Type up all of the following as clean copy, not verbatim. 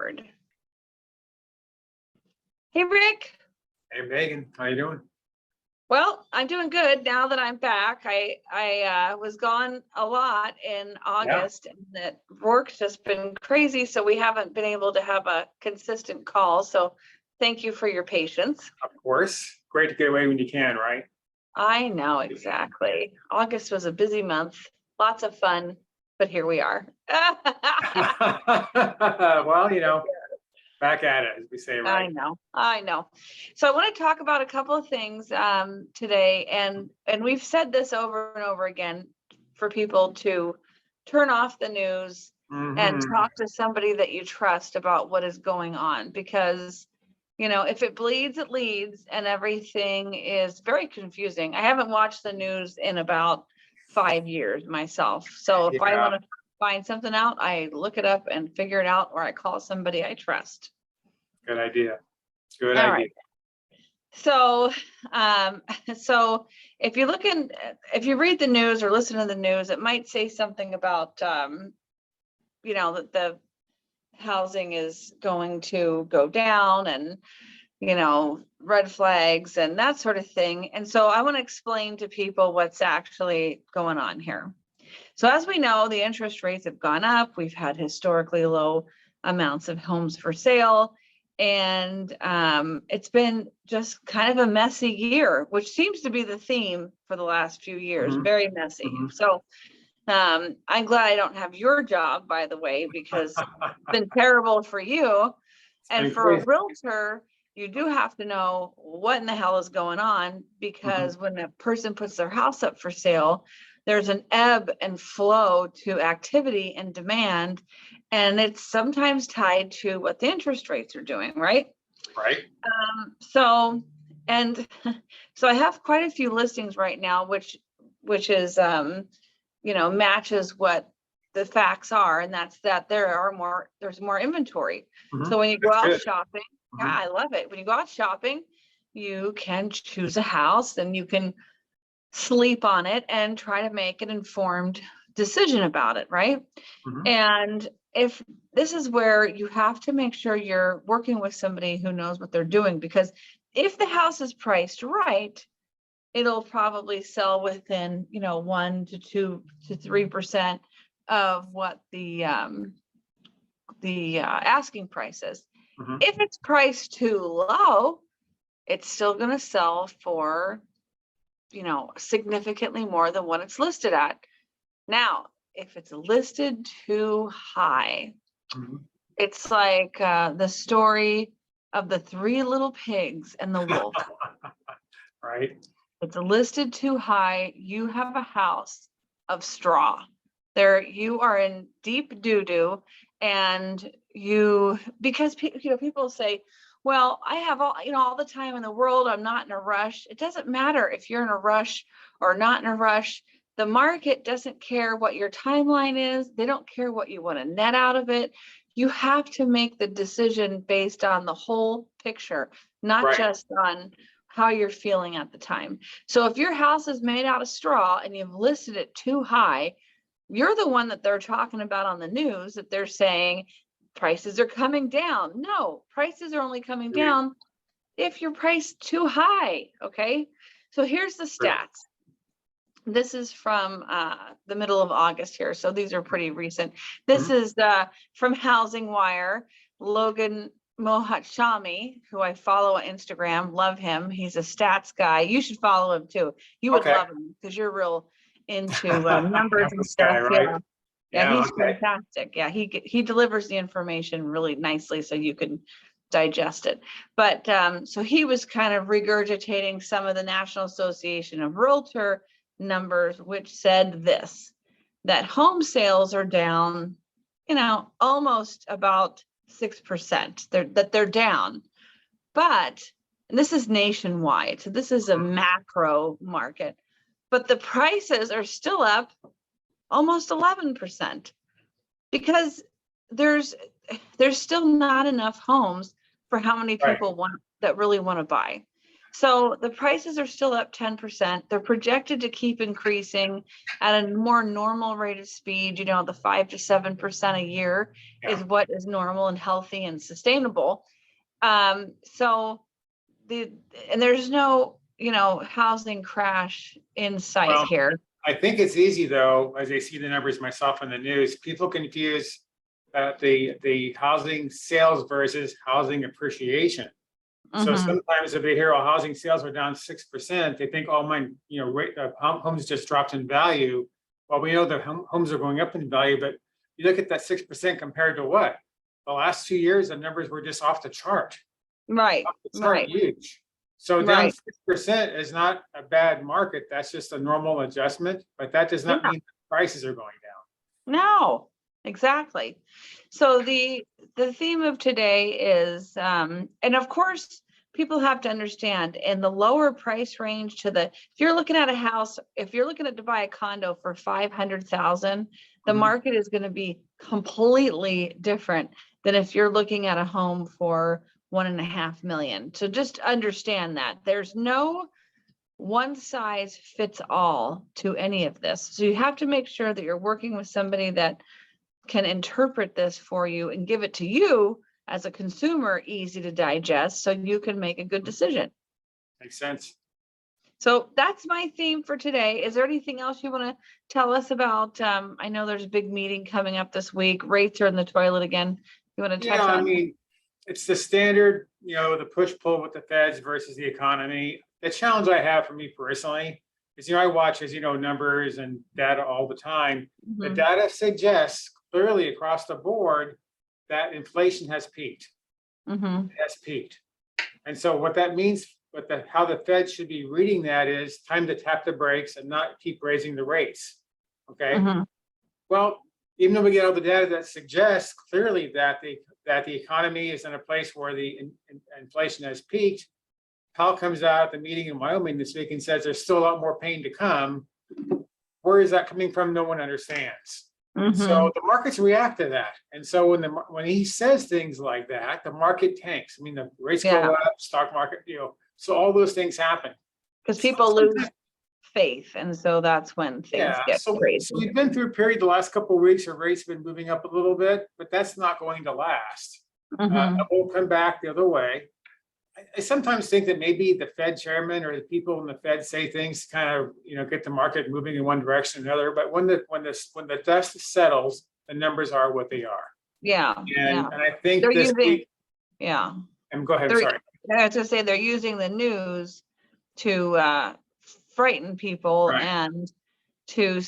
record. Hey, Rick. Hey, Megan, how you doing? Well, I'm doing good now that I'm back. I was gone a lot in August, and that work's just been crazy, so we haven't been able to have a consistent call. So thank you for your patience. Of course. Great to get away when you can, right? I know, exactly. August was a busy month, lots of fun, but here we are. Well, back at it, as we say, right? I know. So I want to talk about a couple of things today, and we've said this over and over again for people to turn off the news and talk to somebody that you trust about what is going on, because if it bleeds, it leads, and everything is very confusing. I haven't watched the news in about 5 years myself. So if I want to find something out, I look it up and figure it out, or I call somebody I trust. Good idea. Good idea. Right. So, so if you read the news or listen to the news, it might say something about, that the housing is going to go down, and, red flags and that sort of thing. And so I want to explain to people what's actually going on here. So as we know, the interest rates have gone up. We've had historically low amounts of homes for sale. And it's been just kind of a messy year, which seems to be the theme for the last few years. Very messy. So I'm glad I don't have your job, by the way, because it's been terrible for you. And for a realtor, you do have to know what in the hell is going on, because when a person puts their house up for sale, there's an ebb and flow to activity and demand. And it's sometimes tied to what the interest rates are doing, right? Right. So I have quite a few listings right now, which is, matches what the facts are. And that's that there's more inventory. So when you go out shopping, I love it. When you go out shopping, you can choose a house and you can sleep on it and try to make an informed decision about it, right? And if this is where you have to make sure you're working with somebody who knows what they're doing, because if the house is priced right, it'll probably sell within 1 to 2 to 3% of what the asking price is. If it's priced too low, it's still going to sell for significantly more than what it's listed at. Now, if it's listed too high, it's like the story of the 3 little pigs and the wolf. Right. It's listed too high. You have a house of straw. There, you are in deep doo-doo, and because people say, well, I have all the time in the world. I'm not in a rush. It doesn't matter if you're in a rush or not in a rush. The market doesn't care what your timeline is. They don't care what you want to net out of it. You have to make the decision based on the whole picture, not just on how you're feeling at the time. So if your house is made out of straw and you've listed it too high, you're the one that they're talking about on the news, that they're saying prices are coming down. No, prices are only coming down if you're priced too high. Okay. So here's the stats. This is from the middle of August here. So these are pretty recent. This is from Housing Wire. Logan Mohachami, who I follow on Instagram, love him. He's a stats guy. You should follow him too. You would love him because you're real into numbers and stuff. Guy, right? Yeah, he's fantastic. Yeah, he delivers the information really nicely so you can digest it. But so he was kind of regurgitating some of the National Association of Realtor numbers, which said this, that home sales are down, almost about 6%. They're down. But and this is nationwide, so this is a macro market. But the prices are still up almost 11%, because there's still not enough homes for how many people that really want to buy. So the prices are still up 10%. They're projected to keep increasing at a more normal rate of speed. You know, the 5 to 7% a year is what is normal and healthy and sustainable. So and there's no, you know, housing crash in sight Well, here. I think it's easy though, as I see the numbers myself in the news, people confuse the housing sales versus housing appreciation. So Mhm. sometimes if they hear, oh, housing sales are down 6%, they think, oh, my, you know, rate of homes just dropped in value. Well, we know that homes are going up in value, but you look at that 6% compared to what? The last 2 years, the numbers were just off the chart. Right, Off the chart, right, huge. So down right. 6% is not a bad market. That's just a normal adjustment, but that does not Yeah. mean prices are going down. No, exactly. So the theme of today is, and of course, people have to understand in the lower price range if you're looking at a house, if you're looking at to buy a condo for 500,000, the Mhm. market is going to be completely different than if you're looking at a home for 1.5 million. So just understand that there's no one size fits all to any of this. So you have to make sure that you're working with somebody that can interpret this for you and give it to you as a consumer easy to digest so you can make a good decision. Makes sense. So that's my theme for today. Is there anything else you want to tell us about? I know there's a big meeting coming up this week. Rates are in the toilet again. You want to touch Yeah, I on? mean, it's the standard, you know, the push-pull with the feds versus the economy. The challenge I have for me personally is, you know, I watch, as you know, numbers and data all the time. The Mhm. data suggests clearly across the board that inflation has peaked. Mhm. It has peaked. And so what that means, how the Fed should be reading that is time to tap the brakes and not keep raising the rates. Okay. Mhm. Well, even though we get all the data that suggests clearly that the economy is in a place where the inflation has peaked, Powell comes out at the meeting in Wyoming this week and says there's still a lot more pain to come. Where is that coming from? No one understands. And so Mhm. the markets react to that. And so when he says things like that, the market tanks. I mean, the rates Yeah, go up, stock market, you know, so all those things happen. because So people lose sometimes, faith, and so that's when things yeah, get so crazy. we've been through a period the last couple of weeks where rates have been moving up a little bit, but that's not going to last. Mhm. It will come back the other way. I sometimes think that maybe the Fed chairman or the people in the Fed say things to kind of, you know, get the market moving in one direction or another. But when the dust settles, the numbers are what they are. Yeah, yeah. And I think They're this using, week, yeah. go ahead, They're, sorry. I was gonna say they're using the news to frighten people Right, and to,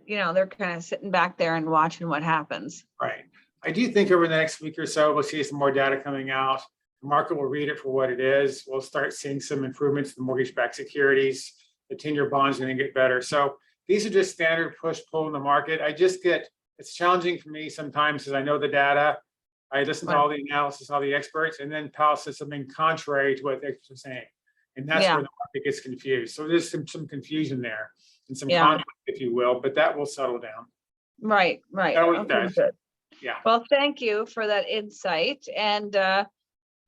they're kind of sitting back there and watching what happens. right. I do think over the next week or so, we'll see some more data coming out. The market will read it for what it is. We'll start seeing some improvements in the mortgage-backed securities. The 10-year bonds are going to get better. So these are just standard push-pull in the market. It's challenging for me sometimes because I know the data. I listen to But all the analysis, all the experts, and then Powell says something contrary to what the experts are saying. And that's yeah, where the market gets confused. So there's some confusion there and some yeah, conflict, if you will, but that will settle down. right, right. That always Okay, does. good. Yeah. Well, thank you for that insight. And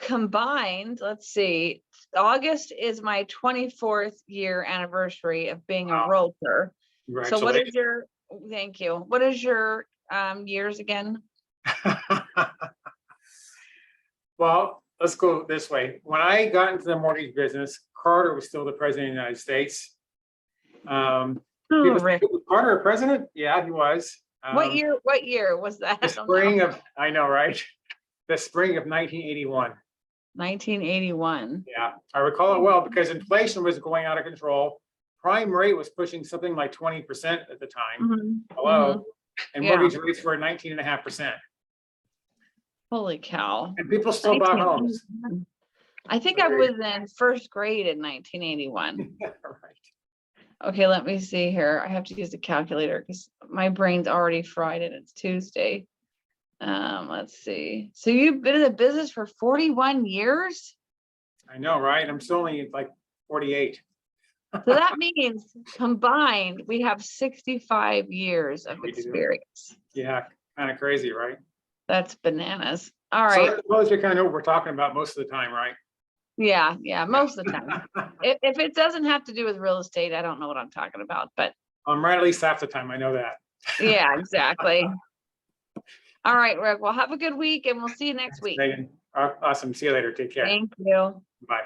combined, let's see, August is my 24th year anniversary of being a Wow. realtor. So Congratulations. thank you. What is your years again? Well, let's go this way. When I got into the mortgage business, Carter was still the president of the United States. Oh, People say, Rick. "Was Carter a president?" Yeah, he was. What year was that? The I don't know. spring of, I know, right? The spring of 1981. 1981. Yeah, I recall it well because inflation was going out of control. Prime rate was pushing something like 20% at the time. Hello. And Yeah. mortgage rates were 19.5%. Holy cow. And people still bought homes. 1981. I think So I there was in first grade in 1981. you go. Right. Okay, let me see here. I have to use a calculator because my brain's already fried and it's Tuesday. Let's see. So you've been in the business for 41 years? I know, right? I'm still only like 48. So that means combined, we have 65 years of We do. experience. Yeah, kind of crazy, right? That's bananas. All So right. I suppose you kind of know what we're talking about most of the time, right? Yeah, most of the time. If it doesn't have to do with real estate, I don't know what I'm talking about, but I'm right at least half the time. I know that. yeah, exactly. All right, Rick, well, have a good week and we'll see you next Thanks, week. Megan. Awesome. See you later. Take care. Thank you. Bye.